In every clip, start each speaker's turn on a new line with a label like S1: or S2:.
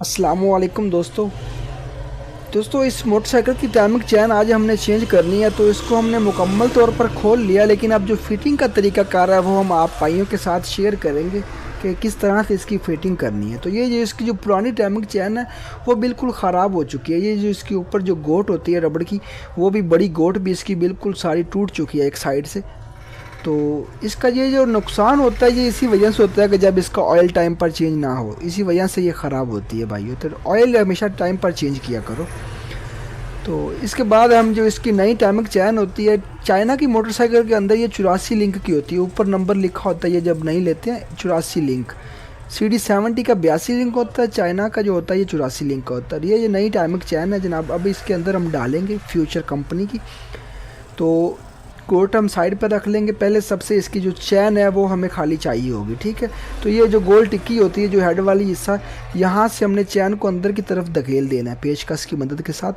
S1: अस्सलामुअलैकुम दोस्तों इस मोटरसाइकिल की टाइमिंग चैन आज हमने चेंज करनी है, तो इसको हमने मुकम्मल तौर पर खोल लिया। लेकिन अब जो फिटिंग का तरीका कार है वो हम आप भाइयों के साथ शेयर करेंगे कि किस तरह से इसकी फिटिंग करनी है। तो ये जो इसकी जो पुरानी टाइमिंग चैन है वो बिल्कुल ख़राब हो चुकी है। ये जो इसके ऊपर जो गोट होती है रबड़ की, वो भी बड़ी गोट भी इसकी बिल्कुल सारी टूट चुकी है एक साइड से। तो इसका ये जो नुकसान होता है ये इसी वजह से होता है कि जब इसका ऑयल टाइम पर चेंज ना हो, इसी वजह से ये ख़राब होती है भाइयों। तो ऑयल हमेशा टाइम पर चेंज किया करो। तो इसके बाद हम जो इसकी नई टाइमिंग चैन होती है, चाइना की मोटरसाइकिल के अंदर ये 84 लिंक की होती है। ऊपर नंबर लिखा होता है, ये जब नहीं लेते हैं 84 लिंक। CD70 का 82 लिंक होता है, चाइना का जो होता है ये 84 लिंक का होता है। ये नई टाइमिंग चैन है जनाब। अब इसके अंदर हम डालेंगे फ्यूचर कंपनी की। तो गोट हम साइड पर रख लेंगे। पहले सबसे इसकी जो चैन है वो हमें खाली चाहिए होगी, ठीक है। तो ये जो गोल टिक्की होती है, जो हेड वाली हिस्सा, यहाँ से हमने चैन को अंदर की तरफ धकेल देना है पेचकस की मदद के साथ।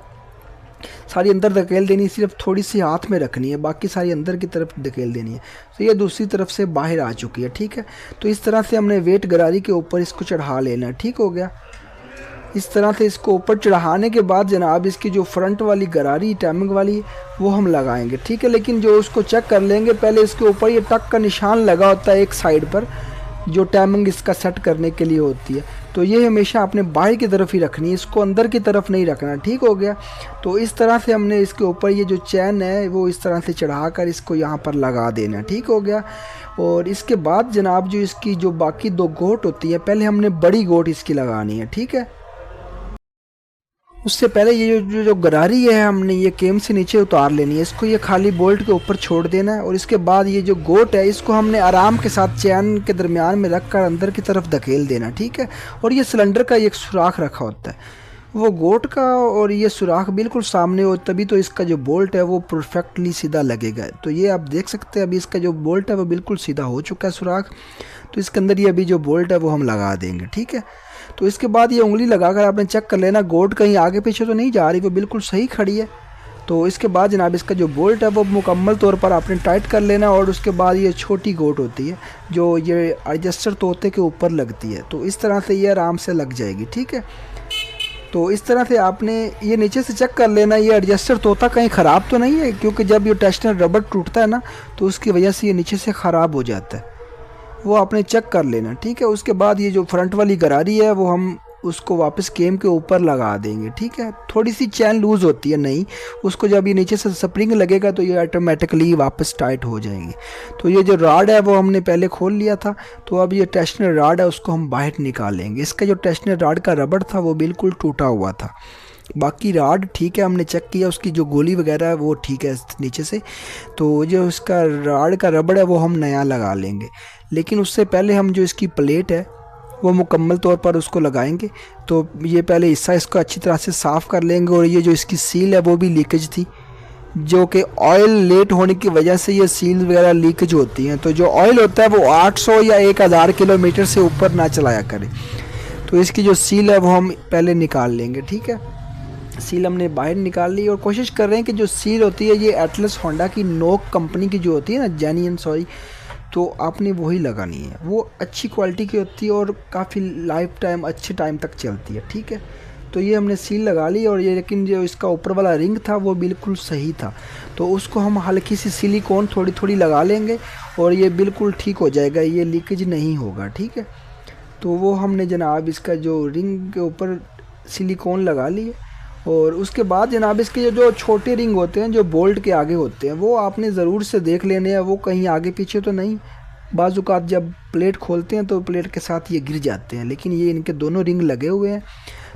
S1: सारी अंदर धकेल देनी, सिर्फ थोड़ी सी हाथ में रखनी है, बाकी सारी अंदर की तरफ धकेल देनी है। तो ये दूसरी तरफ से बाहर आ चुकी है, ठीक है। तो इस तरह से हमने वेट गरारी के ऊपर इसको चढ़ा लेना है, ठीक हो गया। इस तरह से इसको ऊपर चढ़ाने के बाद जनाब इसकी जो फ्रंट वाली गरारी टाइमिंग वाली वो हम लगाएंगे, ठीक है। लेकिन जो उसको चेक कर लेंगे, पहले इसके ऊपर ये टक का निशान लगा होता है एक साइड पर, जो टाइमिंग इसका सेट करने के लिए होती है। तो ये हमेशा आपने बाहर की तरफ ही रखनी है, इसको अंदर की तरफ नहीं रखना, ठीक हो गया। तो इस तरह से हमने इसके ऊपर ये जो चैन है वो इस तरह से चढ़ा कर इसको यहाँ पर लगा देना, ठीक हो गया। और इसके बाद जनाब जो इसकी जो बाकी दो गोट होती है, पहले हमने बड़ी गोट इसकी लगानी है, ठीक है। उससे पहले ये जो गरारी है हमने ये केम से नीचे उतार लेनी है। इसको ये खाली बोल्ट के ऊपर छोड़ देना है। और इसके बाद ये जो गोट है इसको हमने आराम के साथ चैन के दरमियान में रख कर अंदर की तरफ धकेल देना, ठीक है। और ये सिलेंडर का एक सुराख रखा होता है, वो गोट का, और ये सुराख बिल्कुल सामने हो, तभी तो इसका जो बोल्ट है वो परफेक्टली सीधा लगेगा। तो ये आप देख सकते हैं अभी इसका जो बोल्ट है वो बिल्कुल सीधा हो चुका है सुराख। तो इसके अंदर ये अभी जो बोल्ट है वो हम लगा देंगे, ठीक है। तो इसके बाद ये उंगली लगाकर आपने चेक कर लेना गोट कहीं आगे पीछे तो नहीं जा रही, वो बिल्कुल सही खड़ी है। तो इसके बाद जनाब इसका जो बोल्ट है वो मुकम्मल तौर पर आपने टाइट कर लेना। और उसके बाद ये छोटी गोट होती है जो ये एडजस्टर तोते के ऊपर लगती है, तो इस तरह से ये आराम से लग जाएगी, ठीक है। तो इस तरह से आपने ये नीचे से चेक कर लेना ये एडजस्टर तोता कहीं ख़राब तो नहीं है, क्योंकि जब ये टेस्टर रबड़ टूटता है ना तो उसकी वजह से ये नीचे से ख़राब हो जाता है, वो आपने चेक कर लेना, ठीक है। उसके बाद ये जो फ्रंट वाली गरारी है वो हम उसको वापस केम के ऊपर लगा देंगे, ठीक है। थोड़ी सी चैन लूज़ होती है, नहीं, उसको जब ये नीचे से स्प्रिंग लगेगा तो ये ऑटोमेटिकली वापस टाइट हो जाएंगे। तो ये जो राड है वो हमने पहले खोल लिया था, तो अब ये टेंशनर राड है उसको हम बाहर निकालेंगे। इसका जो टेंशनर राड का रबड़ था वो बिल्कुल टूटा हुआ था, बाकी राड ठीक है, हमने चेक किया उसकी जो गोली वगैरह है वो ठीक है नीचे से। तो जो इसका राड का रबड़ है वो हम नया लगा लेंगे। लेकिन उससे पहले हम जो इसकी प्लेट है वो मुकम्मल तौर पर उसको लगाएंगे। तो ये पहले हिस्सा इसको अच्छी तरह से साफ़ कर लेंगे। और ये जो इसकी सील है वो भी लीकेज थी, जो कि ऑयल लेट होने की वजह से ये सील वगैरह लीकेज होती हैं। तो जो ऑयल होता है वो 800 या 1000 किलोमीटर से ऊपर ना चलाया करें। तो इसकी जो सील है वो हम पहले निकाल लेंगे, ठीक है। सील हमने बाहर निकाल ली और कोशिश कर रहे हैं कि जो सील होती है ये एटलस होंडा की नोक कंपनी की जो होती है ना, जेन्युइन सॉरी, तो आपने वही लगानी है। वो अच्छी क्वालिटी की होती है और काफ़ी लाइफ टाइम अच्छे टाइम तक चलती है, ठीक है। तो ये हमने सील लगा ली। और ये लेकिन जो इसका ऊपर वाला रिंग था वो बिल्कुल सही था, तो उसको हम हल्की सी सिलिकॉन थोड़ी थोड़ी लगा लेंगे और ये बिल्कुल ठीक हो जाएगा, ये लीकेज नहीं होगा, ठीक है। तो वो हमने जनाब इसका जो रिंग के ऊपर सिलिकॉन लगा लिए। और उसके बाद जनाब इसके जो छोटे रिंग होते हैं जो बोल्ट के आगे होते हैं वो आपने ज़रूर से देख लेने हैं, वो कहीं आगे पीछे तो नहीं। बाज़-औक़ात जब प्लेट खोलते हैं तो प्लेट के साथ ये गिर जाते हैं, लेकिन ये इनके दोनों रिंग लगे हुए हैं।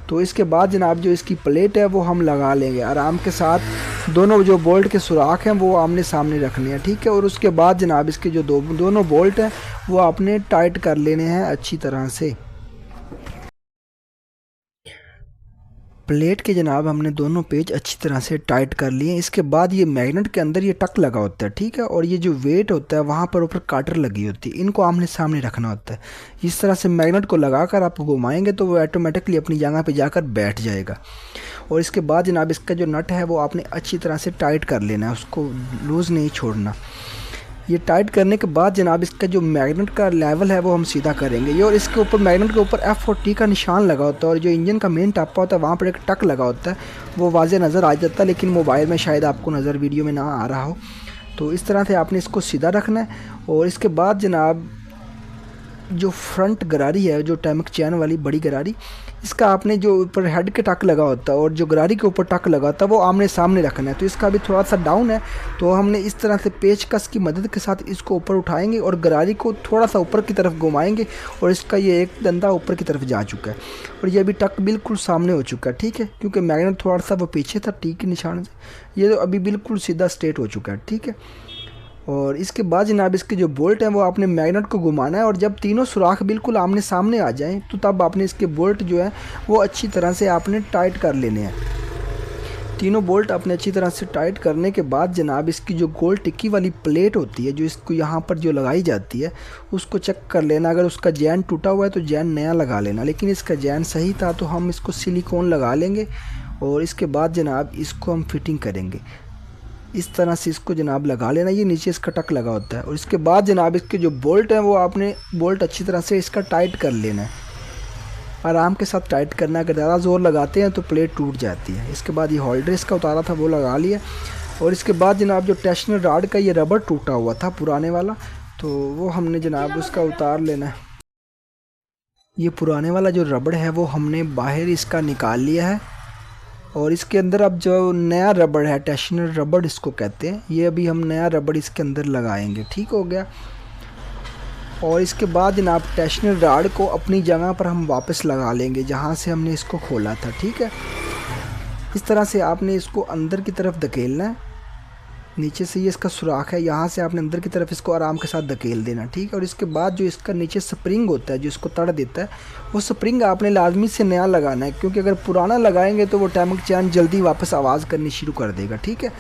S1: तो इसके बाद जनाब जो इसकी प्लेट है वो हम लगा लेंगे आराम के साथ। दोनों जो बोल्ट के सुराख हैं वो आमने सामने रखने हैं, ठीक है। और उसके बाद जनाब इसके जो दोनों बोल्ट हैं वो आपने टाइट कर लेने हैं अच्छी तरह से। प्लेट के जनाब हमने दोनों पेज अच्छी तरह से टाइट कर लिए। इसके बाद ये मैग्नेट के अंदर ये टक लगा होता है, ठीक है। और ये जो वेट होता है वहाँ पर ऊपर काटर लगी होती है, इनको आमने सामने रखना होता है। इस तरह से मैग्नेट को लगाकर आप घुमाएंगे तो वो ऑटोमेटिकली अपनी जगह पे जाकर बैठ जाएगा। और इसके बाद जनाब इसका जो नट है वो आपने अच्छी तरह से टाइट कर लेना है, उसको लूज़ नहीं छोड़ना। ये टाइट करने के बाद जनाब इसका जो मैग्नेट का लेवल है वो हम सीधा करेंगे ये, और इसके ऊपर मैग्नेट के ऊपर F और T का निशान लगा होता है, और जो इंजन का मेन टापा होता है वहाँ पर एक टक लगा होता है, वो वाज़े नज़र आ जाता है, लेकिन मोबाइल में शायद आपको नज़र वीडियो में ना आ रहा हो। तो इस तरह से आपने इसको सीधा रखना है। और इसके बाद जनाब जो फ्रंट गरारी है, जो टैमक चैन वाली बड़ी गरारी, इसका आपने जो ऊपर हेड के टक लगा होता है और जो गरारी के ऊपर टक लगा होता है वो आमने सामने रखना है। तो इसका भी थोड़ा सा डाउन है, तो हमने इस तरह से पेचकस की मदद के साथ इसको ऊपर उठाएंगे और गरारी को थोड़ा सा ऊपर की तरफ घुमाएंगे, और इसका ये एक डंडा ऊपर की तरफ जा चुका है और ये अभी टक बिल्कुल सामने हो चुका है, ठीक है, क्योंकि मैग्नेट थोड़ा सा वो पीछे था टी के निशान से। ये तो अभी बिल्कुल सीधा स्ट्रेट हो चुका है, ठीक है। और इसके बाद जनाब इसके जो बोल्ट हैं वो आपने मैग्नेट को घुमाना है, और जब तीनों सुराख बिल्कुल आमने सामने आ जाएं तो तब आपने इसके बोल्ट जो है वो अच्छी तरह से आपने टाइट कर लेने हैं। तीनों बोल्ट अपने अच्छी तरह से टाइट करने के बाद जनाब इसकी जो गोल टिक्की वाली प्लेट होती है जो इसको यहाँ पर जो लगाई जाती है उसको चेक कर लेना। अगर उसका जैन टूटा हुआ है तो जैन नया लगा लेना, लेकिन इसका जैन सही था तो हम इसको सिलिकॉन लगा लेंगे। और इसके बाद जनाब इसको हम फिटिंग करेंगे, इस तरह से इसको जनाब लगा लेना। ये नीचे इसका टक लगा होता है, और इसके बाद जनाब इसके जो बोल्ट हैं वो आपने बोल्ट अच्छी तरह से इसका टाइट कर लेना है, आराम के साथ टाइट करना है। अगर ज़्यादा ज़ोर लगाते हैं तो प्लेट टूट जाती है। इसके बाद ये होल्डर इसका उतारा था वो लगा लिया, और इसके बाद जनाब जो टेंशनर रॉड का ये रबड़ टूटा हुआ था पुराने वाला, तो वो हमने जनाब उसका उतार लेना है। ये पुराने वाला जो रबड़ है वो हमने बाहर इसका निकाल लिया है, और इसके अंदर अब जो नया रबड़ है, टेंशनर रबड़ इसको कहते हैं, ये अभी हम नया रबड़ इसके अंदर लगाएंगे, ठीक हो गया। और इसके बाद जनाब टेंशनर रॉड को अपनी जगह पर हम वापस लगा लेंगे जहाँ से हमने इसको खोला था, ठीक है। इस तरह से आपने इसको अंदर की तरफ धकेलना है, नीचे से ये इसका सुराख है, यहाँ से आपने अंदर की तरफ इसको आराम के साथ धकेल देना, ठीक है। और इसके बाद जो इसका नीचे स्प्रिंग होता है जो इसको तड़ देता है, वो स्प्रिंग आपने लाजमी से नया लगाना है, क्योंकि अगर पुराना लगाएंगे तो वो टैमक चैन जल्दी वापस आवाज़ करनी शुरू कर देगा, ठीक है।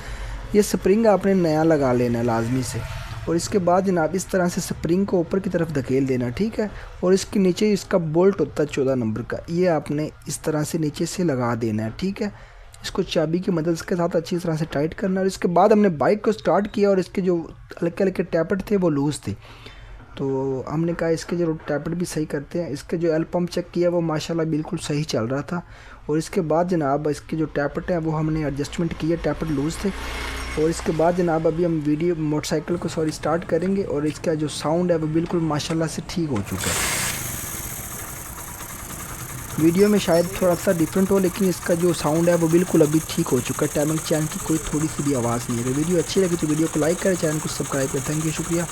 S1: ये स्प्रिंग आपने नया लगा लेना है लाजमी से। और इसके बाद जनाब इस तरह से स्प्रिंग को ऊपर की तरफ धकेल देना, ठीक है। और इसके नीचे इसका बोल्ट होता है 14 नंबर का, ये आपने इस तरह से नीचे से लगा देना है, ठीक है। इसको चाबी की मदद के साथ अच्छी तरह से टाइट करना। और इसके बाद हमने बाइक को स्टार्ट किया, और इसके जो हल्के हल्के टैपट थे वो लूज़ थे, तो हमने कहा इसके जो टैपट भी सही करते हैं। इसके जो एल पंप चेक किया वो माशाल्लाह बिल्कुल सही चल रहा था। और इसके बाद जनाब इसके जो टैपट हैं वो हमने एडजस्टमेंट किए, टैपट लूज़ थे। और इसके बाद जनाब अभी हम मोटरसाइकिल को स्टार्ट करेंगे, और इसका जो साउंड है वो बिल्कुल माशाल्लाह से ठीक हो चुका है। वीडियो में शायद थोड़ा सा डिफरेंट हो, लेकिन इसका जो साउंड है वो बिल्कुल अभी ठीक हो चुका है। टैमक चैन की कोई थोड़ी सी भी आवाज़ नहीं है। तो वीडियो अच्छी लगी तो वीडियो को लाइक करें, चैनल को सब्सक्राइब करें। थैंक यू, शुक्रिया।